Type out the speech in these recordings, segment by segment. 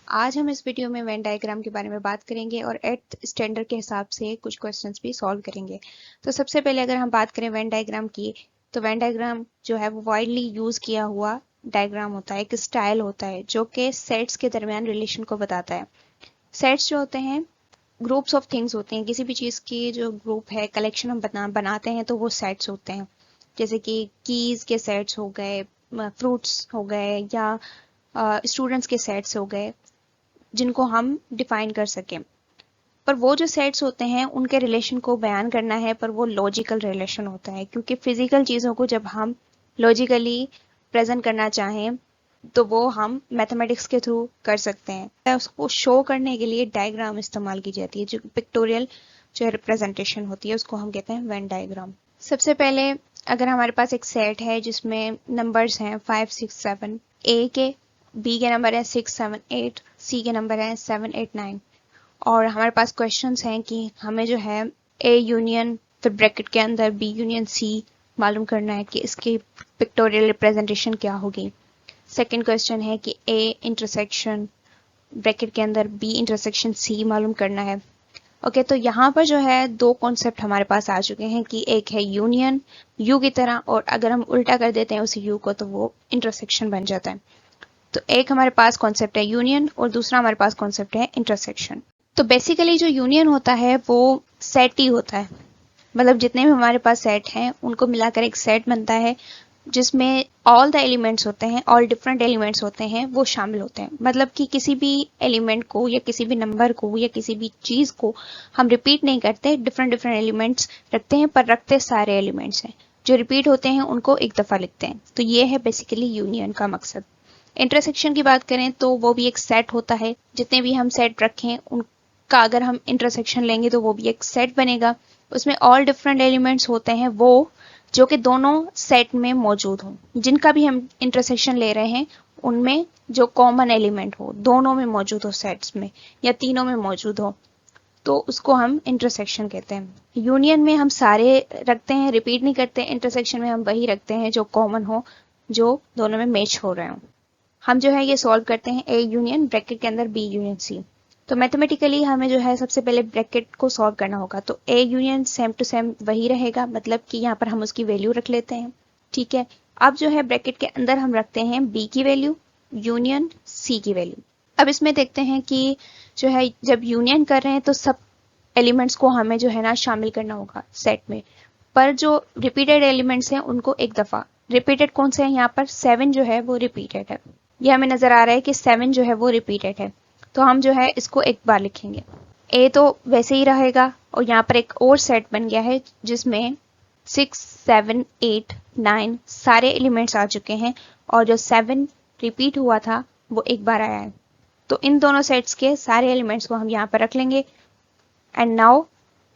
आज हम इस वीडियो में वेन डायग्राम के बारे में बात करेंगे और 8th स्टैंडर्ड के हिसाब से कुछ क्वेश्चंस भी सॉल्व करेंगे। तो सबसे पहले अगर हम बात करें वेन डायग्राम की, तो वेन डायग्राम जो है वो वाइडली यूज किया हुआ डायग्राम होता है, एक स्टाइल होता है जो कि सेट्स के दरमियान रिलेशन को बताता है। सेट्स जो होते हैं ग्रुप्स ऑफ थिंग्स होते हैं, किसी भी चीज़ की जो ग्रुप है कलेक्शन हम बनाते हैं तो वो सेट्स होते हैं। जैसे कि कीज के सेट्स हो गए, फ्रूट्स हो गए, या स्टूडेंट्स के सेट्स हो गए जिनको हम डिफाइन कर सकें। पर वो जो सेट्स होते हैं उनके रिलेशन को बयान करना है, पर वो लॉजिकल रिलेशन होता है, क्योंकि फिजिकल चीज़ों को जब हम लॉजिकली प्रेजेंट करना चाहें तो वो हम मैथमेटिक्स के थ्रू कर सकते हैं। उसको शो करने के लिए डायग्राम इस्तेमाल की जाती है, जो पिक्टोरियल जो रिप्रेजेंटेशन होती है उसको हम कहते हैं वेन डायग्राम। सबसे पहले अगर हमारे पास एक सेट है जिसमें नंबर्स हैं 5 6 7, ए के, बी के नंबर है 6 7 8, सी के नंबर है 7 8 9, और हमारे पास क्वेश्चंस हैं कि हमें जो है ए यूनियन फिर ब्रैकेट के अंदर बी यूनियन सी मालूम करना है कि इसकी पिक्टोरियल रिप्रेजेंटेशन क्या होगी। सेकंड क्वेश्चन है कि ए इंटरसेक्शन ब्रैकेट के अंदर बी इंटरसेक्शन सी मालूम करना है। ओके, तो यहाँ पर जो है दो कॉन्सेप्ट हमारे पास आ चुके हैं कि एक है यूनियन यू की तरह, और अगर हम उल्टा कर देते हैं उस यू को तो वो इंटरसेक्शन बन जाता है। तो एक हमारे पास कॉन्सेप्ट है यूनियन और दूसरा हमारे पास कॉन्सेप्ट है इंटरसेक्शन। तो बेसिकली जो यूनियन होता है वो सेट ही होता है, मतलब जितने भी हमारे पास सेट हैं उनको मिलाकर एक सेट बनता है जिसमें ऑल द एलिमेंट्स होते हैं, ऑल डिफरेंट एलिमेंट्स होते हैं वो शामिल होते हैं। मतलब कि किसी भी एलिमेंट को या किसी भी नंबर को या किसी भी चीज़ को हम रिपीट नहीं करते, डिफरेंट डिफरेंट एलिमेंट्स रखते हैं, पर रखते सारे एलिमेंट्स हैं। जो रिपीट होते हैं उनको एक दफ़ा लिखते हैं। तो ये है बेसिकली यूनियन का मकसद। इंटरसेक्शन की बात करें तो वो भी एक सेट होता है, जितने भी हम सेट रखें उनका अगर हम इंटरसेक्शन लेंगे तो वो भी एक सेट बनेगा। उसमें ऑल डिफरेंट एलिमेंट्स होते हैं वो जो कि दोनों सेट में मौजूद हों, जिनका भी हम इंटरसेक्शन ले रहे हैं उनमें जो कॉमन एलिमेंट हो, दोनों में मौजूद हो, सेट्स में या तीनों में मौजूद हो, तो उसको हम इंटरसेक्शन कहते हैं। यूनियन में हम सारे रखते हैं, रिपीट नहीं करते। इंटरसेक्शन में हम वही रखते हैं जो कॉमन हो, जो दोनों में मैच हो रहे हो। हम जो है ये सॉल्व करते हैं ए यूनियन ब्रैकेट के अंदर बी यूनियन सी। तो मैथमेटिकली हमें जो है सबसे पहले ब्रैकेट को सॉल्व करना होगा। तो A union same to same वही रहेगा, मतलब कि यहाँ पर हम उसकी वैल्यू रख लेते हैं। ठीक है, अब जो है ब्रैकेट के अंदर हम रखते हैं बी की वैल्यू यूनियन सी की वैल्यू। अब इसमें देखते हैं कि जो है जब यूनियन कर रहे हैं तो सब एलिमेंट्स को हमें जो है ना शामिल करना होगा सेट में, पर जो रिपीटेड एलिमेंट्स हैं उनको एक दफ़ा। रिपीटेड कौन से हैं यहाँ पर? 7 जो है वो रिपीटेड है। ये हमें नजर आ रहा है कि 7 जो है वो रिपीटेड है, तो हम जो है इसको एक बार लिखेंगे। ए तो वैसे ही रहेगा, और यहाँ पर एक और सेट बन गया है जिसमें 6 7 8 9 सारे एलिमेंट्स आ चुके हैं, और जो 7 रिपीट हुआ था वो एक बार आया है। तो इन दोनों सेट्स के सारे एलिमेंट्स को हम यहाँ पर रख लेंगे। एंड नाउ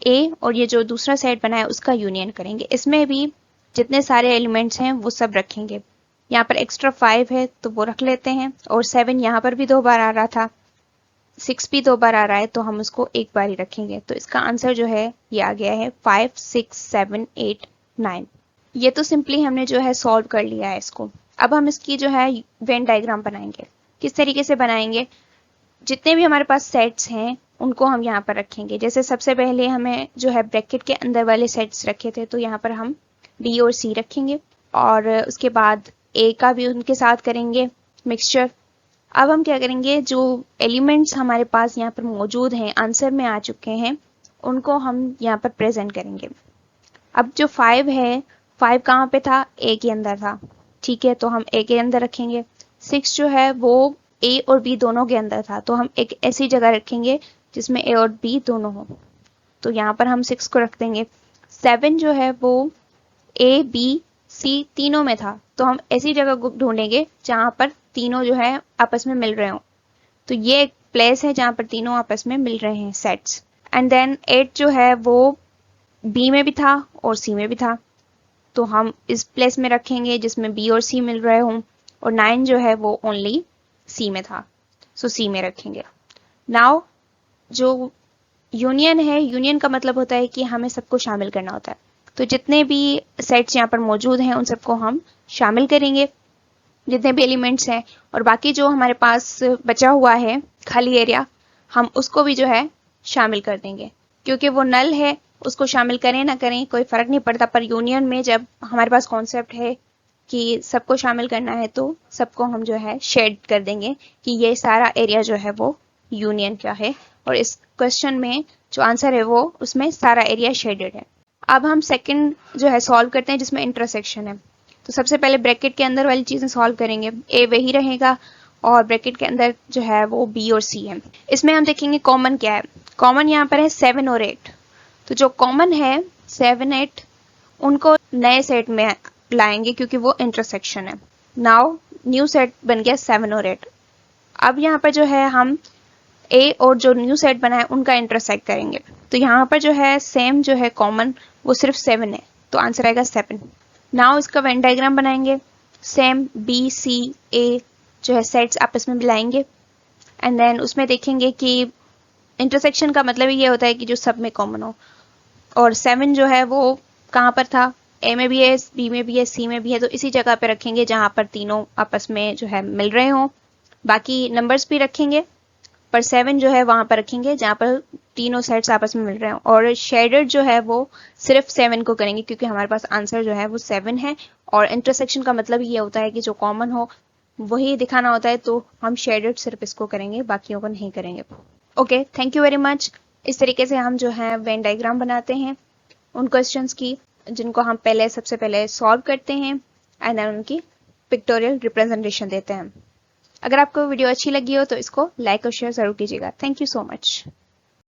ए और ये जो दूसरा सेट बना है उसका यूनियन करेंगे। इसमें भी जितने सारे एलिमेंट्स हैं वो सब रखेंगे। यहाँ पर एक्स्ट्रा 5 है तो वो रख लेते हैं, और 7 यहाँ पर भी 2 बार आ रहा था, 6 भी 2 बार आ रहा है, तो हम उसको एक बार ही रखेंगे। तो इसका आंसर जो है ये आ गया है 5 6 7 8 9। ये तो सिंपली हमने जो है सॉल्व कर लिया है इसको। अब हम इसकी जो है वेन डायग्राम बनाएंगे। किस तरीके से बनाएंगे? जितने भी हमारे पास सेट्स हैं उनको हम यहाँ पर रखेंगे। जैसे सबसे पहले हमें जो है ब्रैकेट के अंदर वाले सेट्स रखे थे, तो यहाँ पर हम बी और सी रखेंगे, और उसके बाद ए का भी उनके साथ करेंगे मिक्सचर। अब हम क्या करेंगे, जो एलिमेंट्स हमारे पास यहाँ पर मौजूद हैं, आंसर में आ चुके हैं, उनको हम यहाँ पर प्रेजेंट करेंगे। अब जो 5 है, 5 कहाँ पे था? ए के अंदर था। ठीक है, तो हम ए के अंदर रखेंगे। 6 जो है वो ए और बी दोनों के अंदर था, तो हम एक ऐसी जगह रखेंगे जिसमें ए और बी दोनों हो, तो यहाँ पर हम 6 को रख देंगे। 7 जो है वो ए बी सी तीनों में था, तो हम ऐसी जगह ढूंढेंगे जहां पर तीनों जो है आपस में मिल रहे हो। तो ये एक प्लेस है जहां पर तीनों आपस में मिल रहे हैं सेट्स। एंड देन 8 जो है वो बी में भी था और सी में भी था, तो हम इस प्लेस में रखेंगे जिसमें बी और सी मिल रहे हों। और 9 जो है वो ओनली सी में था, सो सी में रखेंगे। नाउ जो यूनियन है, यूनियन का मतलब होता है कि हमें सबको शामिल करना होता है। तो जितने भी सेट्स यहाँ पर मौजूद हैं उन सबको हम शामिल करेंगे, जितने भी एलिमेंट्स हैं। और बाकी जो हमारे पास बचा हुआ है खाली एरिया, हम उसको भी जो है शामिल कर देंगे, क्योंकि वो नल है, उसको शामिल करें ना करें कोई फर्क नहीं पड़ता। पर यूनियन में जब हमारे पास कॉन्सेप्ट है कि सबको शामिल करना है तो सबको हम जो है शेड कर देंगे कि ये सारा एरिया जो है वो यूनियन का है। और इस क्वेश्चन में जो आंसर है वो उसमें सारा एरिया शेडेड है। अब हम सेकंड जो है सॉल्व करते हैं जिसमें इंटरसेक्शन है। तो सबसे पहले ब्रैकेट के अंदर वाली चीजें सॉल्व करेंगे। ए वही रहेगा और ब्रैकेट के अंदर जो है वो बी और सी है। इसमें हम देखेंगे कॉमन क्या है। कॉमन यहाँ पर है 7 और 8। तो जो कॉमन है 7, 8 उनको नए सेट में लाएंगे क्योंकि वो इंटरसेक्शन है। नाउ न्यू सेट बन गया 7 और 8। अब यहाँ पर जो है हम ए और जो न्यू सेट बना है उनका इंटरसेक्ट करेंगे। तो यहाँ पर जो है सेम जो है कॉमन वो सिर्फ 7 है, तो आंसर आएगा 7। नाउ इसका वेन डायग्राम बनाएंगे। सेम बी सी ए जो है सेट्स आपस में मिलाएंगे एंड देन उसमें देखेंगे कि इंटरसेक्शन का मतलब ये होता है कि जो सब में कॉमन हो। और 7 जो है वो कहाँ पर था, ए में भी है, बी में भी है, सी में भी है, तो इसी जगह पे रखेंगे जहां पर तीनों आपस में जो है मिल रहे हों। बाकी नंबर्स भी रखेंगे पर 7 जो है वहां पर रखेंगे जहां पर तीनों सेट्स आपस में मिल रहे हैं। और शेडेड जो है वो सिर्फ 7 को करेंगे क्योंकि हमारे पास आंसर जो है वो 7 है। और इंटरसेक्शन का मतलब ये होता है कि जो कॉमन हो वही दिखाना होता है, तो हम शेडेड सिर्फ इसको करेंगे, बाकियों को नहीं करेंगे। Okay, thank you very much. इस तरीके से हम जो है वेन डायग्राम बनाते हैं उन क्वेश्चंस की जिनको हम सबसे पहले सॉल्व करते हैं एंड देन उनकी पिक्टोरियल रिप्रेजेंटेशन देते हैं। अगर आपको वीडियो अच्छी लगी हो तो इसको लाइक और शेयर जरूर कीजिएगा। Thank you so much.